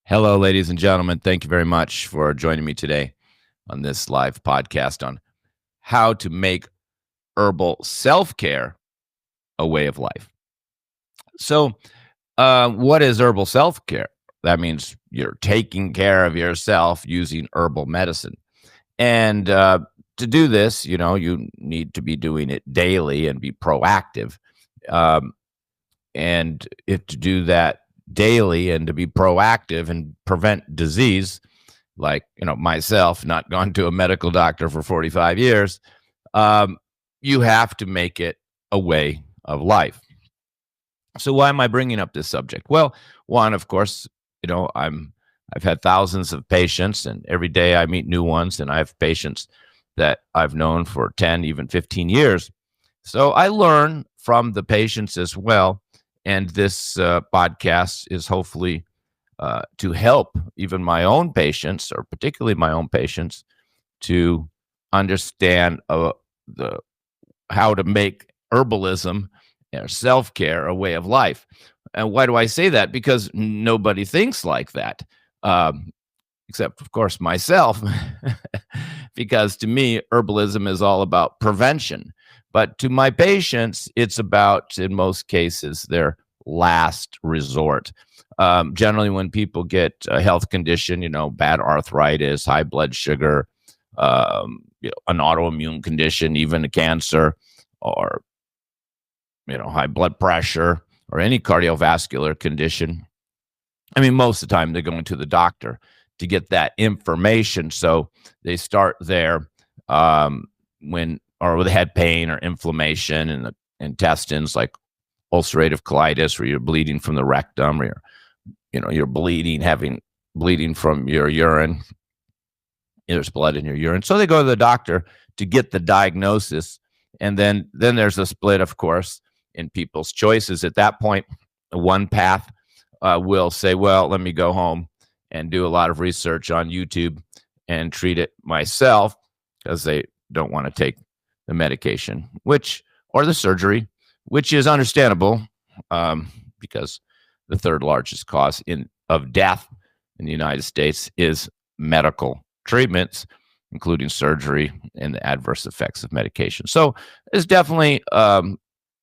Hello, ladies and gentlemen. Thank you very much for joining me today on this live podcast on how to make herbal self care a way of life. What is herbal self care? That means you're taking care of yourself using herbal medicine. And to do this, you need to be doing it daily and be proactive. Um, and if to do that daily and to be proactive and prevent disease, like myself, not gone to a medical doctor for 45 years, um, you have to make it a way of life. So why am I bringing up this subject? Well, one, of course, I've had thousands of patients, and every day I meet new ones, and I have patients that I've known for 10, even 15 years. So I learn from the patients as well, and this podcast is hopefully to help even my own patients, or particularly my own patients, to understand the how to make herbalism or self-care a way of life. And why do I say that? Because nobody thinks like that, um, except, of course, myself. Because to me, herbalism is all about prevention. But to my patients, it's about, in most cases, their last resort. Generally, when people get a health condition, bad arthritis, high blood sugar, an autoimmune condition, even a cancer, or high blood pressure, or any cardiovascular condition. I mean, most of the time they're going to the doctor to get that information. So they start there or they had pain or inflammation in the intestines, like ulcerative colitis, where you're bleeding from the rectum, or you're having bleeding from your urine. There's blood in your urine. So they go to the doctor to get the diagnosis. And then there's a split, of course, in people's choices. At that point, one path will say, well, let me go home and do a lot of research on YouTube and treat it myself, because they don't want to take the medication, or the surgery, which is understandable, because the third largest cause of death in the United States is medical treatments, including surgery and the adverse effects of medication. So it's definitely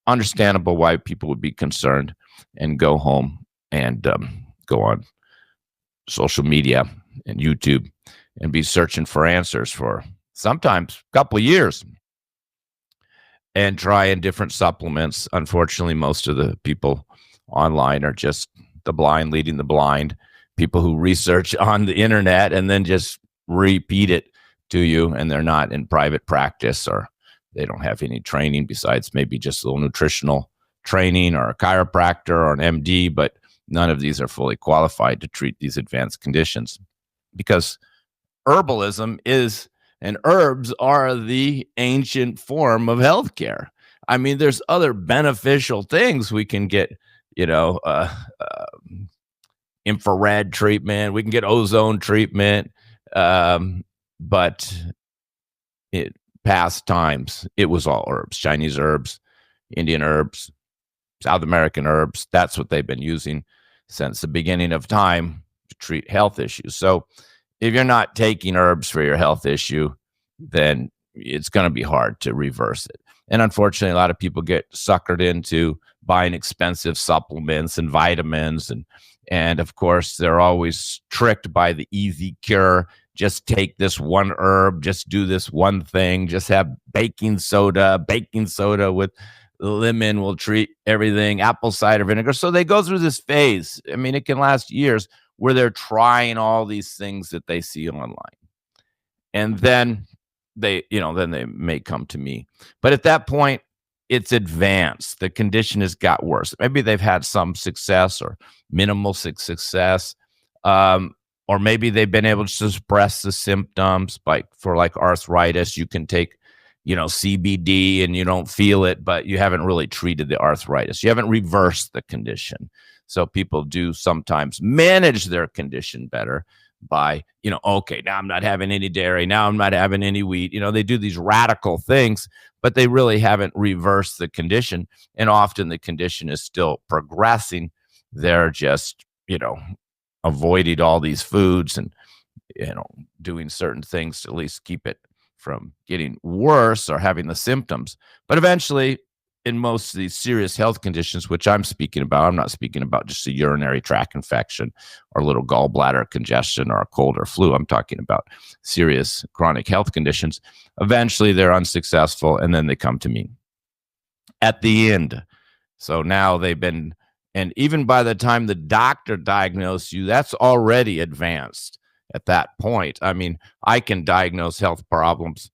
understandable why people would be concerned and go home and go on social media and YouTube and be searching for answers for sometimes a couple of years, and trying different supplements. Unfortunately, most of the people online are just the blind leading the blind, people who research on the internet and then just repeat it to you, and they're not in private practice, or they don't have any training besides maybe just a little nutritional training, or a chiropractor or an MD, but none of these are fully qualified to treat these advanced conditions, because herbalism and herbs are the ancient form of healthcare. I mean, there's other beneficial things we can get, infrared treatment, we can get ozone treatment, but past times, it was all herbs, Chinese herbs, Indian herbs, South American herbs. That's what they've been using since the beginning of time to treat health issues. So if you're not taking herbs for your health issue, then it's going to be hard to reverse it. And unfortunately, a lot of people get suckered into buying expensive supplements and vitamins. And of course, they're always tricked by the easy cure. Just take this one herb, just do this one thing, just have baking soda with lemon will treat everything, apple cider vinegar. So they go through this phase. I mean, it can last years, where they're trying all these things that they see online. And then they may come to me. But at that point, it's advanced. The condition has got worse. Maybe they've had some success or minimal success. Or maybe they've been able to suppress the symptoms, for arthritis. You can take, CBD and you don't feel it, but you haven't really treated the arthritis. You haven't reversed the condition. So people do sometimes manage their condition better by, okay, now I'm not having any dairy. Now I'm not having any wheat. They do these radical things, but they really haven't reversed the condition. And often the condition is still progressing. They're just, avoiding all these foods and, doing certain things to at least keep it from getting worse or having the symptoms. But eventually, in most of these serious health conditions, which I'm speaking about, I'm not speaking about just a urinary tract infection or a little gallbladder congestion or a cold or flu. I'm talking about serious chronic health conditions. Eventually, they're unsuccessful, and then they come to me at the end. So now they've been, and even by the time the doctor diagnosed you, that's already advanced at that point. I mean, I can diagnose health problems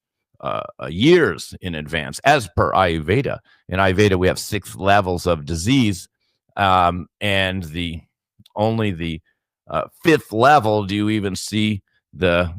years in advance, as per Ayurveda. In Ayurveda, we have 6 levels of disease, and only the 5th level do you even see the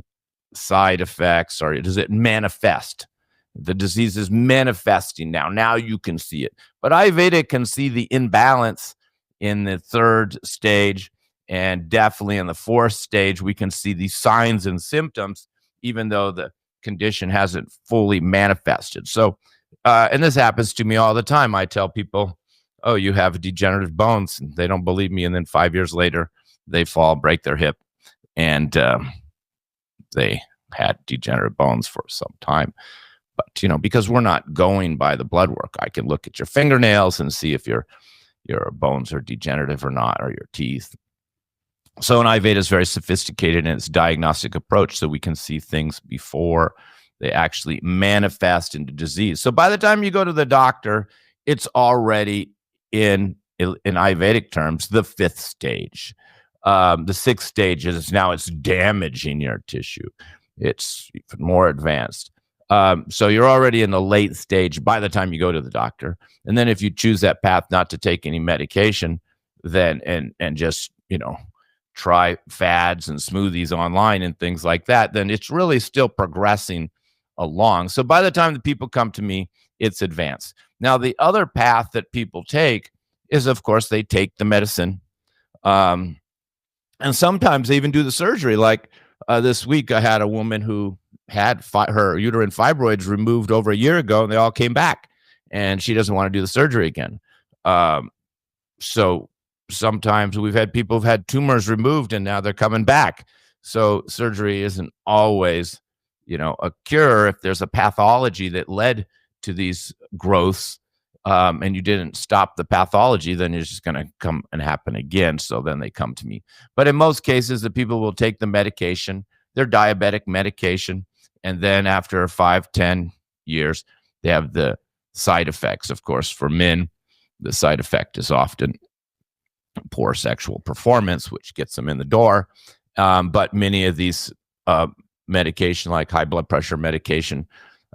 side effects, or does it manifest? The disease is manifesting now. Now you can see it. But Ayurveda can see the imbalance in the 3rd stage, and definitely in the 4th stage, we can see the signs and symptoms, even though the condition hasn't fully manifested. So, and this happens to me all the time. I tell people, oh, you have degenerative bones. And they don't believe me. And then 5 years later, they fall, break their hip, and they had degenerative bones for some time. But, because we're not going by the blood work, I can look at your fingernails and see if your bones are degenerative or not, or your teeth. So an Ayurveda is very sophisticated in its diagnostic approach, so we can see things before they actually manifest into disease. So by the time you go to the doctor, it's already in Ayurvedic terms, the 5th stage. The 6th stage is now it's damaging your tissue. It's even more advanced. So you're already in the late stage by the time you go to the doctor. And then if you choose that path not to take any medication, then and just, try fads and smoothies online and things like that, then it's really still progressing along. So by the time the people come to me, it's advanced. Now, the other path that people take is, of course, they take the medicine. And sometimes they even do the surgery. Like this week, I had a woman who had her uterine fibroids removed over a year ago, and they all came back, and she doesn't want to do the surgery again. So sometimes we've had people who've had tumors removed, and now they're coming back. So surgery isn't always, a cure. If there's a pathology that led to these growths, and you didn't stop the pathology, then it's just going to come and happen again. So then they come to me. But in most cases, the people will take the medication, their diabetic medication, and then after 5-10 years, they have the side effects. Of course, for men, the side effect is often poor sexual performance, which gets them in the door. But many of these medication, like high blood pressure medication,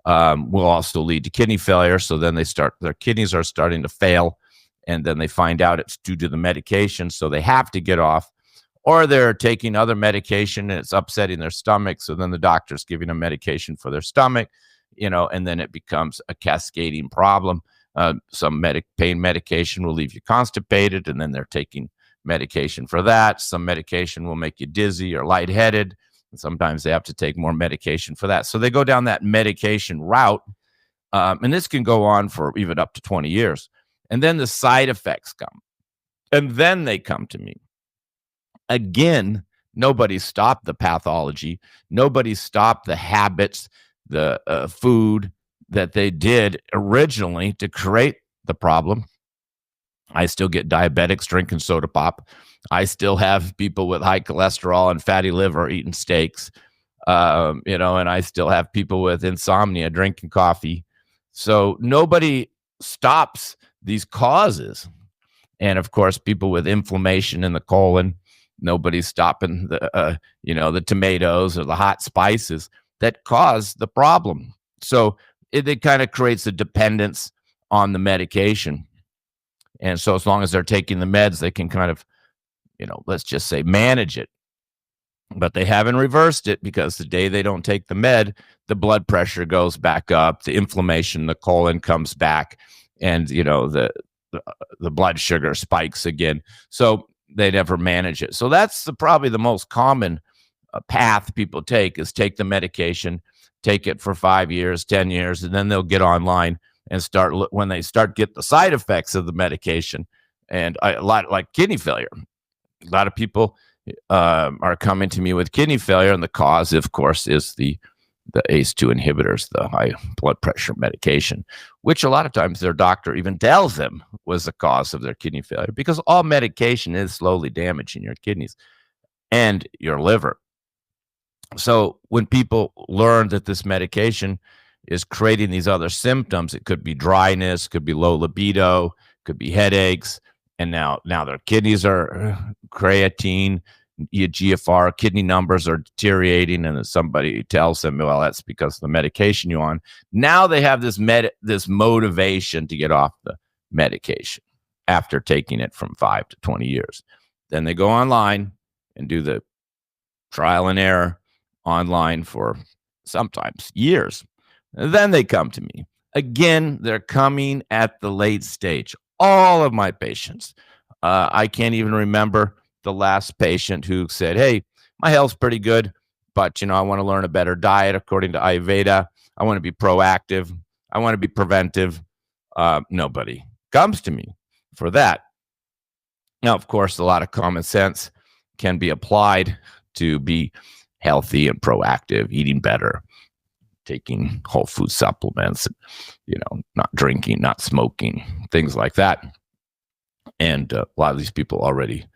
will also lead to kidney failure. So then their kidneys are starting to fail, and then they find out it's due to the medication. So they have to get off, or they're taking other medication and it's upsetting their stomach. So then the doctor's giving them medication for their stomach, and then it becomes a cascading problem. Some pain medication will leave you constipated, and then they're taking medication for that. Some medication will make you dizzy or lightheaded. And sometimes they have to take more medication for that. So they go down that medication route, and this can go on for even up to 20 years. And then the side effects come, and then they come to me. Again, nobody stopped the pathology. Nobody stopped the habits, the food that they did originally to create the problem. I still get diabetics drinking soda pop. I still have people with high cholesterol and fatty liver eating steaks, and I still have people with insomnia drinking coffee. So nobody stops these causes. And of course, people with inflammation in the colon, nobody's stopping the tomatoes or the hot spices that cause the problem. So it kind of creates a dependence on the medication. And so as long as they're taking the meds, they can kind of, let's just say manage it. But they haven't reversed it, because the day they don't take the med, the blood pressure goes back up, the inflammation in the colon comes back, and, the blood sugar spikes again. So they never manage it. So that's probably the most common path people take, is take the medication, take it for 5 years, 10 years, and then they'll get online and when they start get the side effects of the medication. And a lot like kidney failure. A lot of people are coming to me with kidney failure, and the cause, of course, is the ACE2 inhibitors, the high blood pressure medication, which a lot of times their doctor even tells them was the cause of their kidney failure, because all medication is slowly damaging your kidneys and your liver. So when people learn that this medication is creating these other symptoms, it could be dryness, could be low libido, could be headaches, and now their kidneys are creatine, GFR, kidney numbers are deteriorating, and then somebody tells them, well, that's because of the medication you're on. Now they have this motivation to get off the medication after taking it from 5 to 20 years. Then they go online and do the trial and error online for sometimes years. And then they come to me. Again, they're coming at the late stage. All of my patients. I can't even remember the last patient who said, hey, my health's pretty good, but I want to learn a better diet according to Ayurveda. I want to be proactive. I want to be preventive. Nobody comes to me for that. Now, of course, a lot of common sense can be applied to be healthy and proactive, eating better, taking whole food supplements, not drinking, not smoking, things like that. And a lot of these people already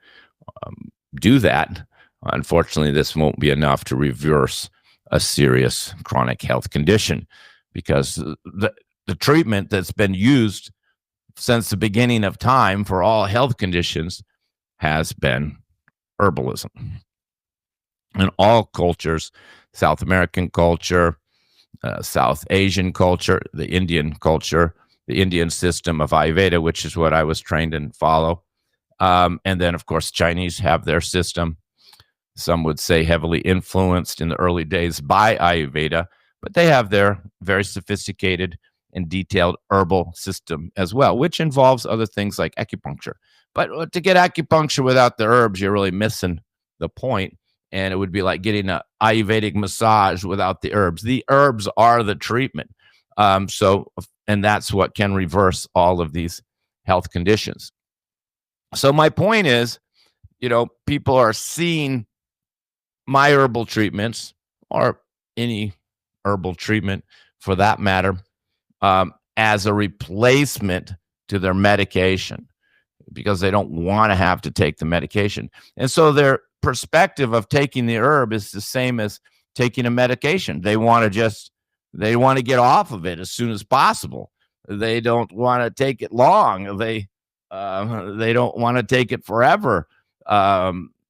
do that. Unfortunately, this won't be enough to reverse a serious chronic health condition, because the treatment that's been used since the beginning of time for all health conditions has been herbalism. In all cultures, South American culture, South Asian culture, the Indian culture, the Indian system of Ayurveda, which is what I was trained and follow. And then, of course, Chinese have their system. Some would say heavily influenced in the early days by Ayurveda, but they have their very sophisticated and detailed herbal system as well, which involves other things like acupuncture. But to get acupuncture without the herbs, you're really missing the point. And it would be like getting an Ayurvedic massage without the herbs. The herbs are the treatment. And that's what can reverse all of these health conditions. So my point is, people are seeing my herbal treatments, or any herbal treatment for that matter, as a replacement to their medication, because they don't want to have to take the medication. And so their perspective of taking the herb is the same as taking a medication. They want to get off of it as soon as possible. They don't want to take it long. They don't want to take it forever.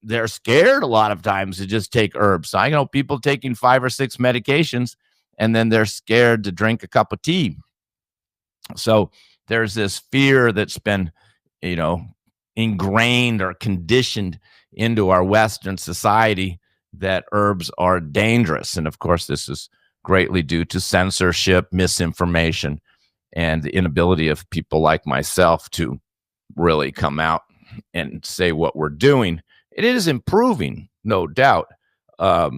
They're scared a lot of times to just take herbs. I know people taking 5 or 6 medications, and then they're scared to drink a cup of tea. So there's this fear that's been, ingrained or conditioned into our Western society that herbs are dangerous. And of course, this is greatly due to censorship, misinformation, and the inability of people like myself to really come out and say what we're doing. It is improving, no doubt.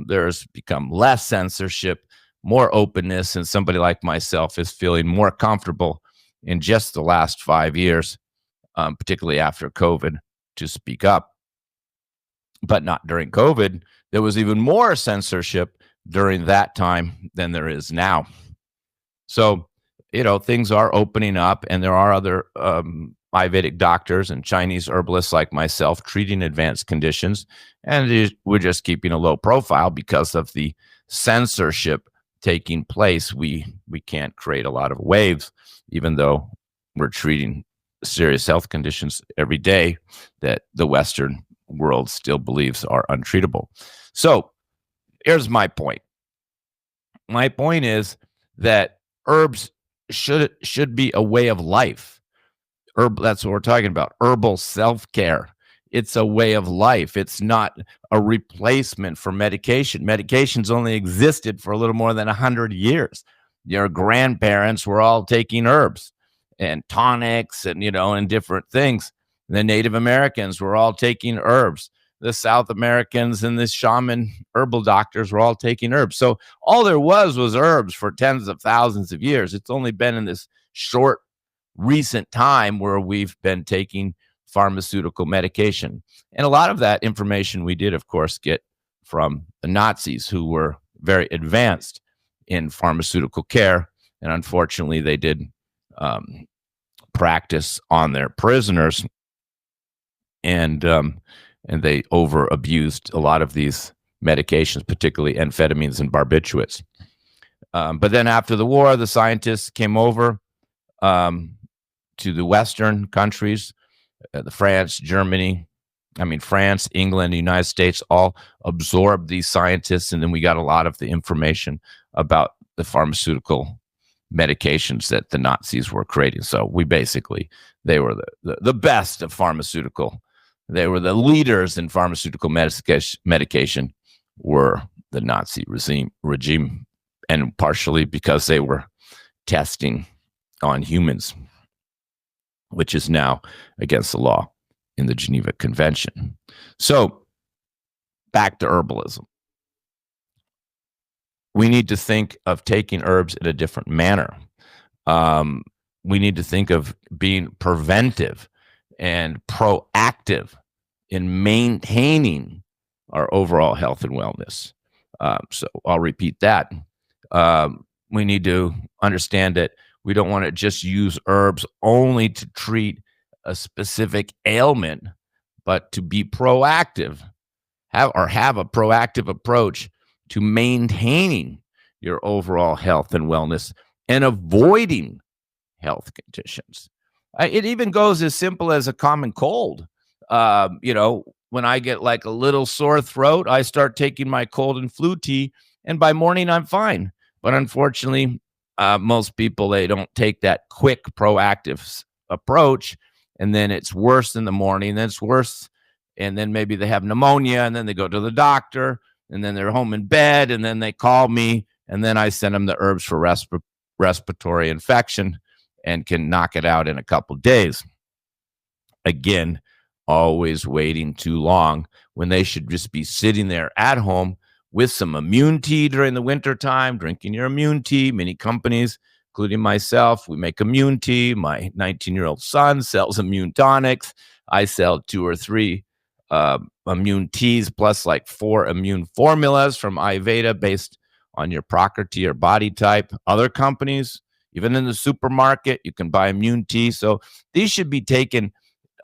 There's become less censorship, more openness, and somebody like myself is feeling more comfortable in just the last 5 years, particularly after COVID, to speak up. But not during COVID. There was even more censorship during that time than there is now. So, things are opening up, and there are other Ayurvedic doctors and Chinese herbalists like myself treating advanced conditions. And we're just keeping a low profile because of the censorship taking place. We can't create a lot of waves, even though we're treating serious health conditions every day that the Western world still believes are untreatable. So here's my point. My point is that herbs should be a way of life. That's what we're talking about. Herbal self-care. It's a way of life. It's not a replacement for medication. Medications only existed for a little more than 100 years. Your grandparents were all taking herbs and tonics and different things. The Native Americans were all taking herbs. The South Americans and the shaman herbal doctors were all taking herbs. So all there was herbs for tens of thousands of years. It's only been in this short, recent time where we've been taking pharmaceutical medication. And a lot of that information we did, of course, get from the Nazis, who were very advanced in pharmaceutical care. And unfortunately, they did um, practice on their prisoners, and they over abused a lot of these medications, particularly amphetamines and barbiturates. But then after the war, the scientists came over um, to the Western countries, the France, England, the United States, all absorbed these scientists, and then we got a lot of the information about the pharmaceutical medications that the Nazis were creating. So they were the best of pharmaceutical. They were the leaders in pharmaceutical medication were the Nazi regime, and partially because they were testing on humans, which is now against the law in the Geneva Convention. So back to herbalism. We need to think of taking herbs in a different manner. We need to think of being preventive and proactive in maintaining our overall health and wellness. So I'll repeat that. We need to understand that we don't want to just use herbs only to treat a specific ailment, but to be proactive, have a proactive approach to maintaining your overall health and wellness and avoiding health conditions. It even goes as simple as a common cold. When I get like a little sore throat, I start taking my cold and flu tea, and by morning I'm fine. But unfortunately, most people, they don't take that quick proactive approach, and then it's worse in the morning, then it's worse, and then maybe they have pneumonia, and then they go to the doctor, and then they're home in bed, and then they call me, and then I send them the herbs for respiratory infection and can knock it out in a couple days. Again, always waiting too long when they should just be sitting there at home with some immune tea during the winter time, drinking your immune tea. Many companies, including myself, we make immune tea. My 19-year-old son sells immune tonics. I sell 2 or 3 immune teas plus like 4 immune formulas from Ayurveda based on your prakriti or body type. Other companies, even in the supermarket, you can buy immune tea. So these should be taken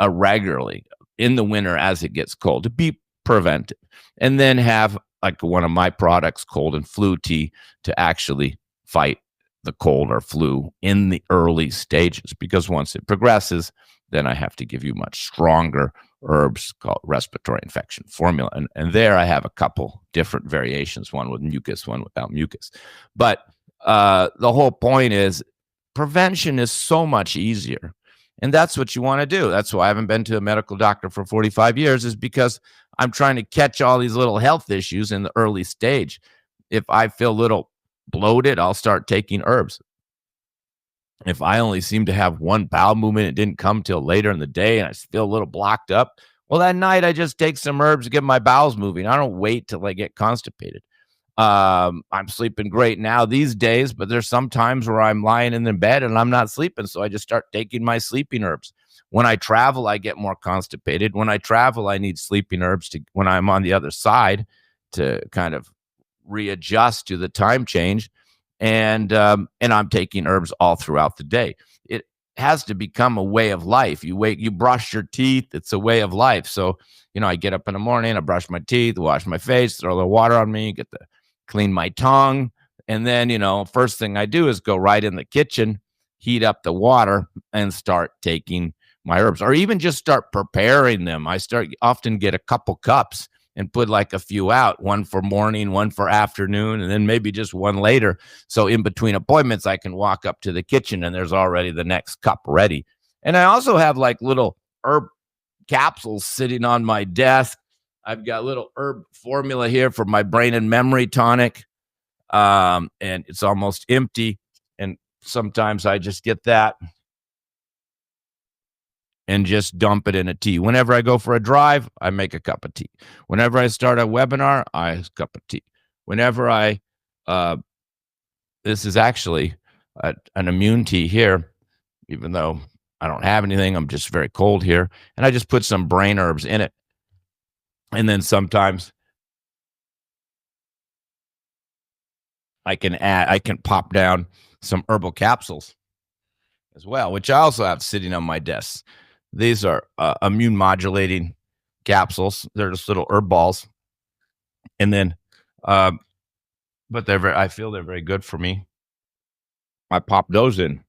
regularly in the winter as it gets cold to be preventive. And then have like one of my products, cold and flu tea, to actually fight the cold or flu in the early stages. Because once it progresses, then I have to give you much stronger herbs called respiratory infection formula. And there I have a couple different variations, one with mucus, one without mucus. But the whole point is prevention is so much easier. And that's what you want to do. That's why I haven't been to a medical doctor for 45 years, is because I'm trying to catch all these little health issues in the early stage. If I feel a little bloated, I'll start taking herbs. If I only seem to have one bowel movement, it didn't come till later in the day, and I feel a little blocked up, well, that night I just take some herbs to get my bowels moving. I don't wait till I get constipated. I'm sleeping great now these days, but there's some times where I'm lying in the bed and I'm not sleeping, so I just start taking my sleeping herbs. When I travel, I get more constipated. When I travel, I need sleeping herbs when I'm on the other side to kind of readjust to the time change. And I'm taking herbs all throughout the day. It has to become a way of life. You brush your teeth. It's a way of life. So, I get up in the morning, I brush my teeth, wash my face, throw a little water on me, clean my tongue. And then, first thing I do is go right in the kitchen, heat up the water, and start taking my herbs, or even just start preparing them. Often get a couple cups and put like a few out, one for morning, one for afternoon, and then maybe just one later. So in between appointments, I can walk up to the kitchen and there's already the next cup ready. And I also have like little herb capsules sitting on my desk. I've got little herb formula here for my brain and memory tonic. And it's almost empty. And sometimes I just get that and just dump it in a tea. Whenever I go for a drive, I make a cup of tea. Whenever I start a webinar, I have a cup of tea. Whenever this is actually an immune tea here, even though I don't have anything. I'm just very cold here. And I just put some brain herbs in it. And then sometimes I can pop down some herbal capsules as well, which I also have sitting on my desk. These are immune modulating capsules. They're just little herb balls. And then, uh, but I feel they're very good for me. I pop those in.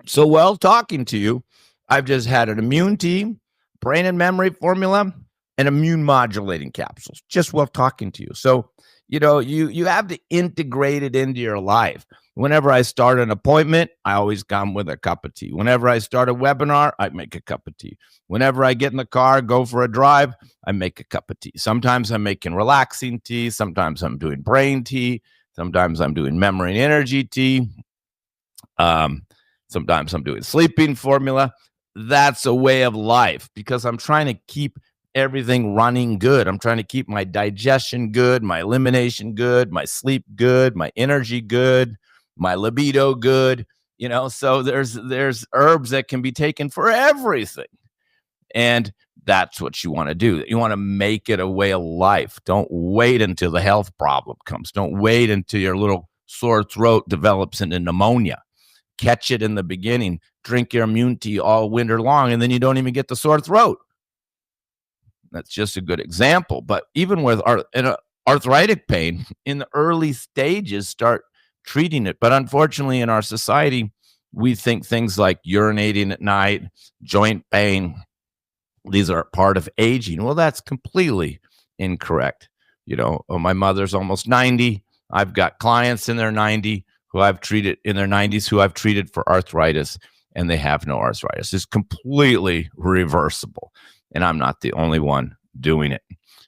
So while talking to you, I've just had an immune tea, brain and memory formula, and immune modulating capsules just while talking to you. So, you have to integrate it into your life. Whenever I start an appointment, I always come with a cup of tea. Whenever I start a webinar, I make a cup of tea. Whenever I get in the car, go for a drive, I make a cup of tea. Sometimes I'm making relaxing tea. Sometimes I'm doing brain tea. Sometimes I'm doing memory and energy tea. Um, Sometimes I'm doing sleeping formula. That's a way of life because I'm trying to keep everything running good. I'm trying to keep my digestion good, my elimination good, my sleep good, my energy good, my libido good. So there's herbs that can be taken for everything. And that's what you want to do. You want to make it a way of life. Don't wait until the health problem comes. Don't wait until your little sore throat develops into pneumonia. Catch it in the beginning, drink your immune tea all winter long, and then you don't even get the sore throat. That's just a good example. But even with arthritic pain, in the early stages, start treating it. But unfortunately, in our society, we think things like urinating at night, joint pain, these are part of aging. Well, that's completely incorrect. My mother's almost 90. I've got clients in their 90 who I've treated in their 90s who I've treated for arthritis, and they have no arthritis. It's completely reversible. And I'm not the only one doing it.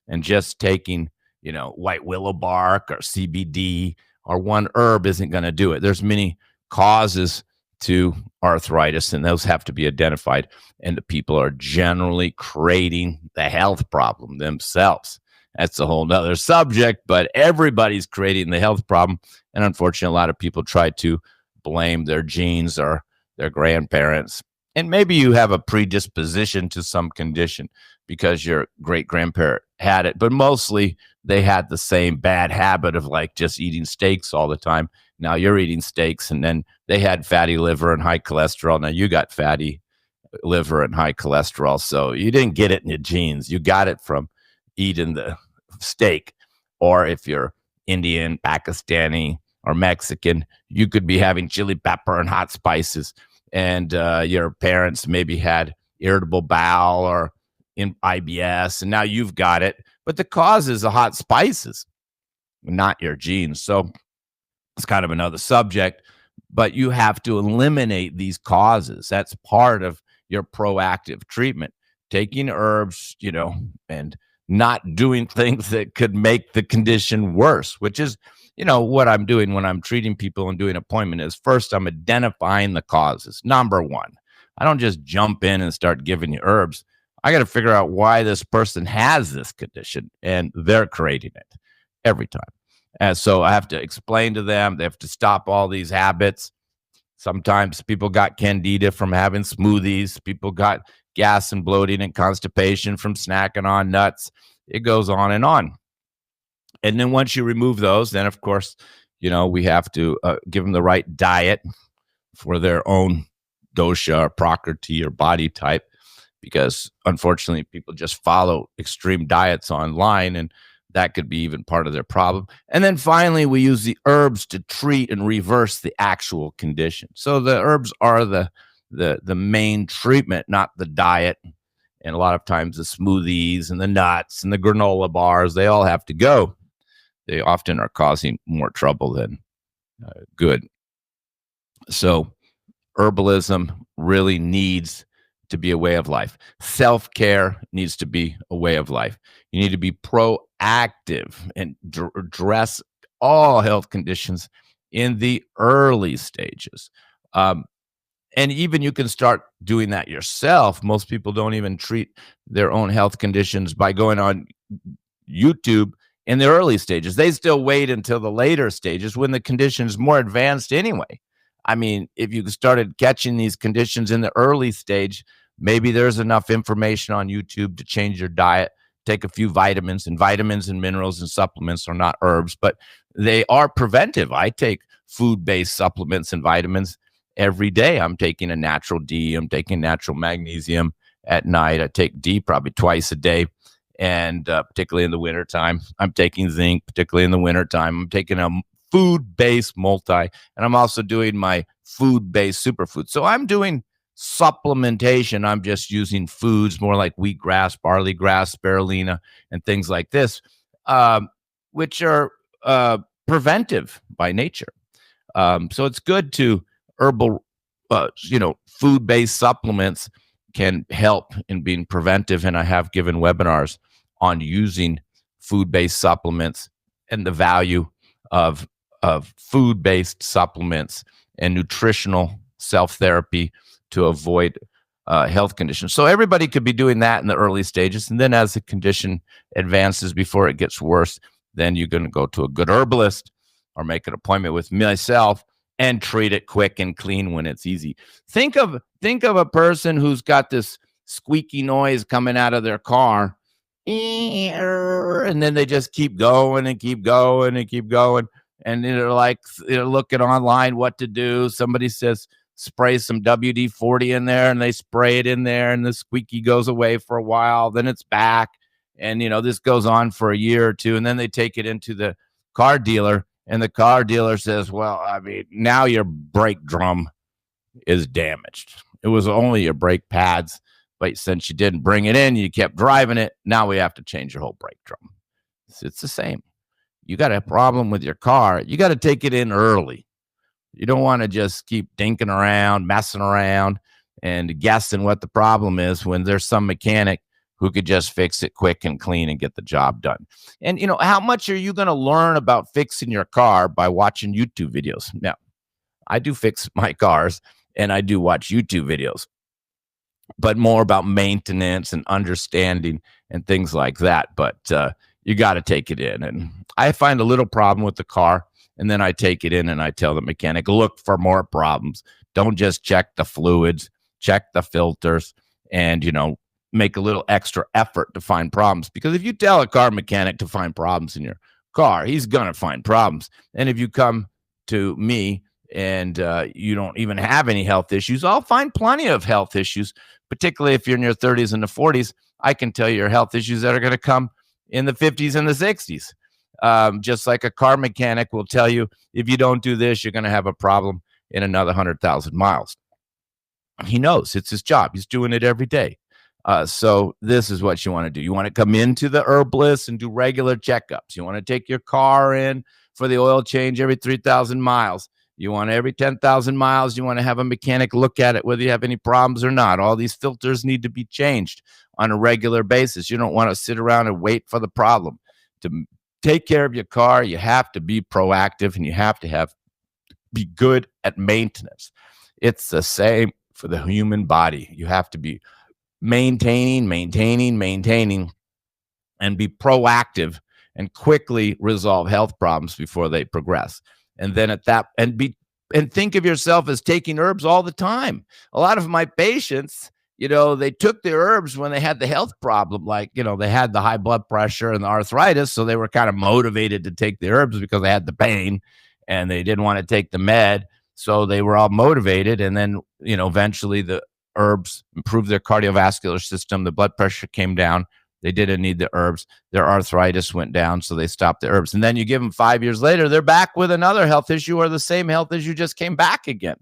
And just taking, white willow bark or CBD or one herb isn't going to do it. There's many causes to arthritis, and those have to be identified. And the people are generally creating the health problem themselves. That's a whole nother subject, but everybody's creating the health problem. And unfortunately, a lot of people try to blame their genes or their grandparents. And maybe you have a predisposition to some condition because your great grandparent had it, but mostly they had the same bad habit of like just eating steaks all the time. Now you're eating steaks, and then they had fatty liver and high cholesterol. Now you got fatty liver and high cholesterol. So you didn't get it in your genes. You got it from eating the steak. Or if you're Indian, Pakistani, or Mexican, you could be having chili pepper and hot spices. And your parents maybe had irritable bowel or in IBS, and now you've got it. But the cause is the hot spices, not your genes. So it's kind of another subject, but you have to eliminate these causes. That's part of your proactive treatment, taking herbs, and not doing things that could make the condition worse, which is, what I'm doing when I'm treating people and doing appointment is first I'm identifying the causes. Number one, I don't just jump in and start giving you herbs. I got to figure out why this person has this condition, and they're creating it every time. And so I have to explain to them, they have to stop all these habits. Sometimes people got candida from having smoothies. People got gas and bloating and constipation from snacking on nuts. It goes on and on. And then once you remove those, then of course, we have to give them the right diet for their own dosha or prakriti or body type, because unfortunately people just follow extreme diets online, and that could be even part of their problem. And then finally, we use the herbs to treat and reverse the actual condition. So the herbs are the main treatment, not the diet. And a lot of times the smoothies and the nuts and the granola bars, they all have to go. They often are causing more trouble than good. So herbalism really needs to be a way of life. Self-care needs to be a way of life. You need to be proactive and address all health conditions in the early stages. And even you can start doing that yourself. Most people don't even treat their own health conditions by going on YouTube in the early stages. They still wait until the later stages when the condition is more advanced anyway. I mean, if you started catching these conditions in the early stage, maybe there's enough information on YouTube to change your diet, take a few vitamins and minerals and supplements are not herbs, but they are preventive. I take food-based supplements and vitamins every day. I'm taking a natural D, I'm taking natural magnesium at night. I take D probably twice a day. And particularly in the wintertime, I'm taking zinc, particularly in the wintertime. I'm taking a food-based multi, and I'm also doing my food-based superfood. So I'm doing supplementation. I'm just using foods more like wheatgrass, barley grass, spirulina, and things like this, um, which are preventive by nature. So it's good to herbal, food-based supplements can help in being preventive. And I have given webinars on using food-based supplements and the value of food-based supplements and nutritional self-therapy to avoid health conditions. So everybody could be doing that in the early stages. And then as the condition advances before it gets worse, then you're going to go to a good herbalist or make an appointment with myself and treat it quick and clean when it's easy. Think of a person who's got this squeaky noise coming out of their car, and then they just keep going and keep going and keep going. And they're like, looking online what to do. Somebody says, spray some WD-40 in there, and they spray it in there, and the squeaky goes away for a while. Then it's back. And, this goes on for a year or two. And then they take it into the car dealer, and the car dealer says, well, I mean, now your brake drum is damaged. It was only your brake pads, but since you didn't bring it in, you kept driving it. Now we have to change your whole brake drum. It's the same. You got a problem with your car, you got to take it in early. You don't want to just keep dinking around, messing around, and guessing what the problem is when there's some mechanic who could just fix it quick and clean and get the job done. And, how much are you going to learn about fixing your car by watching YouTube videos? Now, I do fix my cars and I do watch YouTube videos, but more about maintenance and understanding and things like that. But you got to take it in. And I find a little problem with the car, and then I take it in and I tell the mechanic, look for more problems. Don't just check the fluids, check the filters, and, make a little extra effort to find problems. Because if you tell a car mechanic to find problems in your car, he's going to find problems. And if you come to me and you don't even have any health issues, I'll find plenty of health issues, particularly if you're in your 30s and the 40s. I can tell you your health issues that are going to come in the 50s and the 60s. Just like a car mechanic will tell you, if you don't do this, you're going to have a problem in another 100,000 miles. He knows it's his job. He's doing it every day. So this is what you want to do. You want to come into the herbalist and do regular checkups. You want to take your car in for the oil change every 3,000 miles. You want every 10,000 miles, you want to have a mechanic look at it, whether you have any problems or not. All these filters need to be changed on a regular basis. You don't want to sit around and wait for the problem. To take care of your car, you have to be proactive, and you have to be good at maintenance. It's the same for the human body. You have to be maintaining, and be proactive and quickly resolve health problems before they progress. And then and think of yourself as taking herbs all the time. A lot of my patients, they took the herbs when they had the health problem, like, they had the high blood pressure and the arthritis. So they were kind of motivated to take the herbs because they had the pain and they didn't want to take the med. So they were all motivated. And then, eventually the herbs improved their cardiovascular system. The blood pressure came down. They didn't need the herbs. Their arthritis went down, so they stopped the herbs. And then you give them 5 years later, they're back with another health issue, or the same health issue just came back again.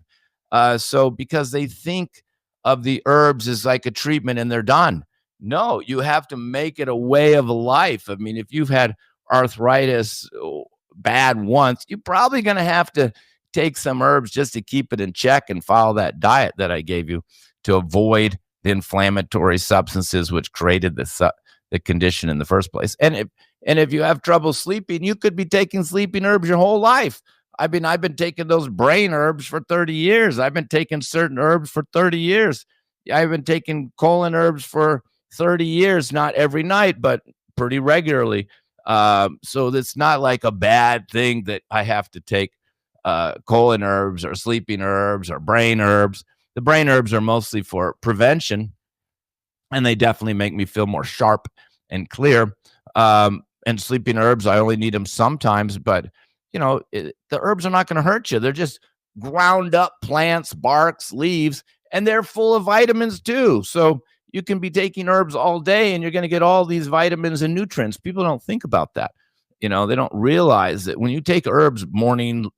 So because they think of the herbs as like a treatment and they're done. No, you have to make it a way of life. I mean, if you've had arthritis bad once, you're probably going to have to take some herbs just to keep it in check and follow that diet that I gave you to avoid the inflammatory substances which created the condition in the first place. And if you have trouble sleeping, you could be taking sleeping herbs your whole life. I've been taking those brain herbs for 30 years. I've been taking certain herbs for 30 years. I've been taking colon herbs for 30 years, not every night, but pretty regularly. So it's not like a bad thing that I have to take colon herbs or sleeping herbs or brain herbs. The brain herbs are mostly for prevention, and they definitely make me feel more sharp and clear. And sleeping herbs, I only need them sometimes, but the herbs are not going to hurt you. They're just ground up plants, barks, leaves, and they're full of vitamins too. So you can be taking herbs all day and you're going to get all these vitamins and nutrients. People don't think about that. They don't realize that when you take herbs morning,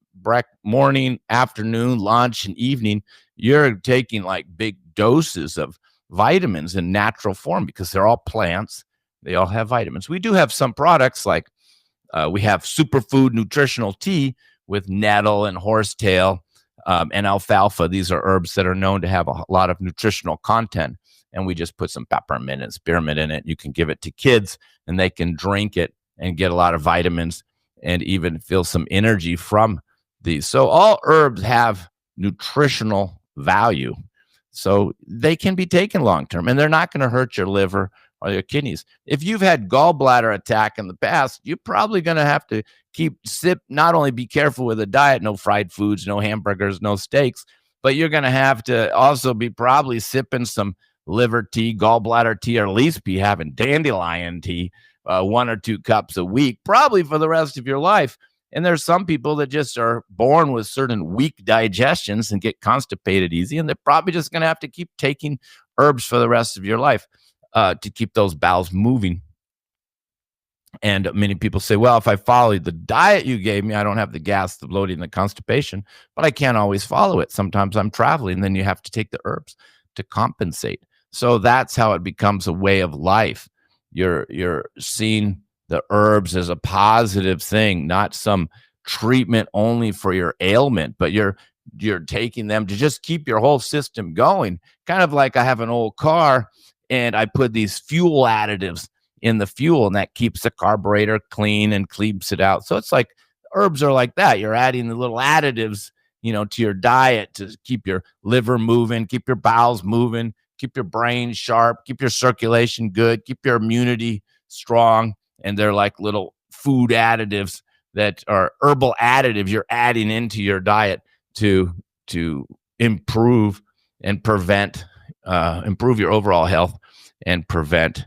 afternoon, lunch, and evening, you're taking like big doses of vitamins in natural form because they're all plants. They all have vitamins. We do have some products like we have superfood nutritional tea with nettle and horsetail and alfalfa. These are herbs that are known to have a lot of nutritional content. And we just put some peppermint and spearmint in it. You can give it to kids and they can drink it and get a lot of vitamins and even feel some energy from these. So all herbs have nutritional value. So they can be taken long-term and they're not going to hurt your liver or your kidneys. If you've had gallbladder attack in the past, you're probably going to have to not only be careful with the diet, no fried foods, no hamburgers, no steaks, but you're going to have to also be probably sipping some liver tea, gallbladder tea, or at least be having dandelion tea 1 or 2 cups a week, probably for the rest of your life. And there's some people that just are born with certain weak digestions and get constipated easy, and they're probably just going to have to keep taking herbs for the rest of your life to keep those bowels moving. And many people say, well, if I follow the diet you gave me, I don't have the gas, the bloating, the constipation, but I can't always follow it. Sometimes I'm traveling, and then you have to take the herbs to compensate. So that's how it becomes a way of life. You're seeing the herbs as a positive thing, not some treatment only for your ailment, but you're taking them to just keep your whole system going. Kind of like I have an old car and I put these fuel additives in the fuel, and that keeps the carburetor clean and cleans it out. So it's like herbs are like that. You're adding the little additives, to your diet to keep your liver moving, keep your bowels moving, keep your brain sharp, keep your circulation good, keep your immunity strong. And they're like little food additives that are herbal additives you're adding into your diet to improve and prevent, improve your overall health and prevent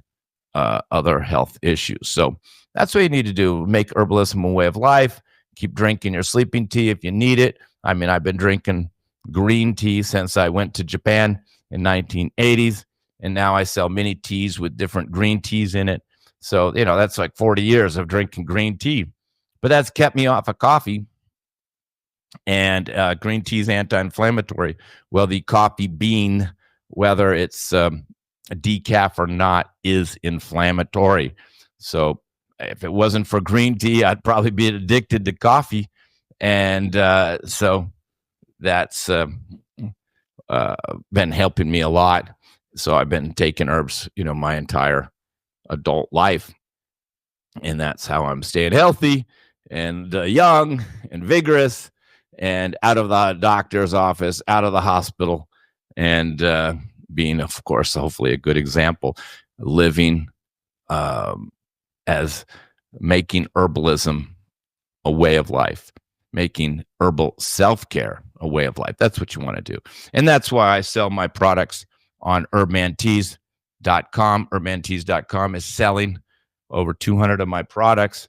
other health issues. So that's what you need to do. Make herbalism a way of life. Keep drinking your sleeping tea if you need it. I mean, I've been drinking green tea since I went to Japan in 1980s, and now I sell mini teas with different green teas in it. So, that's like 40 years of drinking green tea, but that's kept me off of coffee. And green tea is anti-inflammatory. Well, the coffee bean, whether it's decaf or not, is inflammatory. So if it wasn't for green tea, I'd probably be addicted to coffee. And so that's been helping me a lot. So I've been taking herbs, my entire adult life. And that's how I'm staying healthy and young and vigorous and out of the doctor's office, out of the hospital, and being, of course, hopefully a good example, living as making herbalism a way of life, making herbal self-care a way of life. That's what you want to do. And that's why I sell my products on herbmanteas.com. Herbmanteas.com is selling over 200 of my products.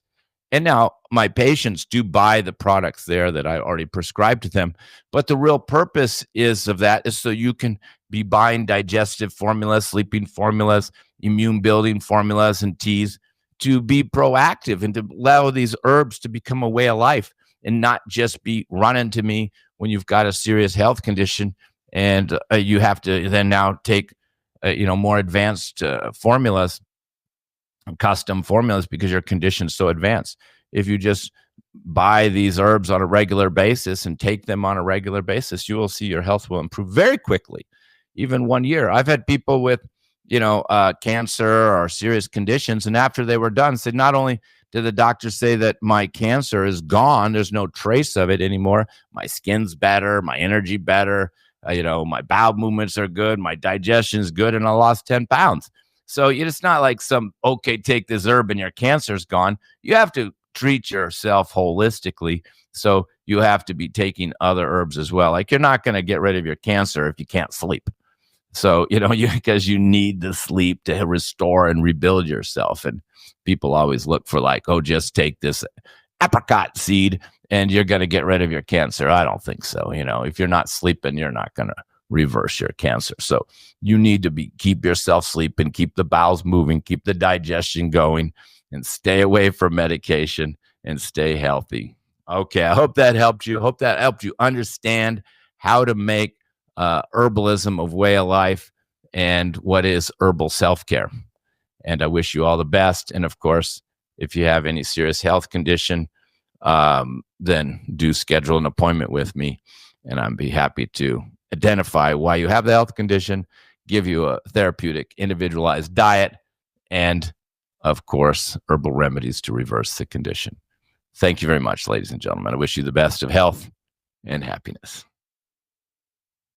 And now my patients do buy the products there that I already prescribed to them. But the real purpose is so you can be buying digestive formulas, sleeping formulas, immune building formulas and teas to be proactive and to allow these herbs to become a way of life and not just be running to me when you've got a serious health condition and you have to then now take more advanced formulas, custom formulas, because your condition's so advanced. If you just buy these herbs on a regular basis and take them on a regular basis, you will see your health will improve very quickly, even 1 year. I've had people with cancer or serious conditions, and after they were done, said, not only did the doctor say that my cancer is gone, there's no trace of it anymore, my skin's better, my energy better, my bowel movements are good, my digestion's good, and I lost 10 pounds. So it's not like take this herb and your cancer's gone. You have to treat yourself holistically. So you have to be taking other herbs as well. Like, you're not going to get rid of your cancer if you can't sleep. So, because you need the sleep to restore and rebuild yourself. And people always look for, like, oh, just take this apricot seed and you're going to get rid of your cancer. I don't think so. If you're not sleeping, you're not going to reverse your cancer. So you need to keep yourself sleeping, keep the bowels moving, keep the digestion going, and stay away from medication and stay healthy. Okay, I hope that helped you. Hope that helped you understand how to make herbalism a way of life and what is herbal self-care. And I wish you all the best. And of course, if you have any serious health condition, then do schedule an appointment with me, and I'd be happy to identify why you have the health condition, give you a therapeutic, individualized diet, and of course, herbal remedies to reverse the condition. Thank you very much, ladies and gentlemen. I wish you the best of health and happiness.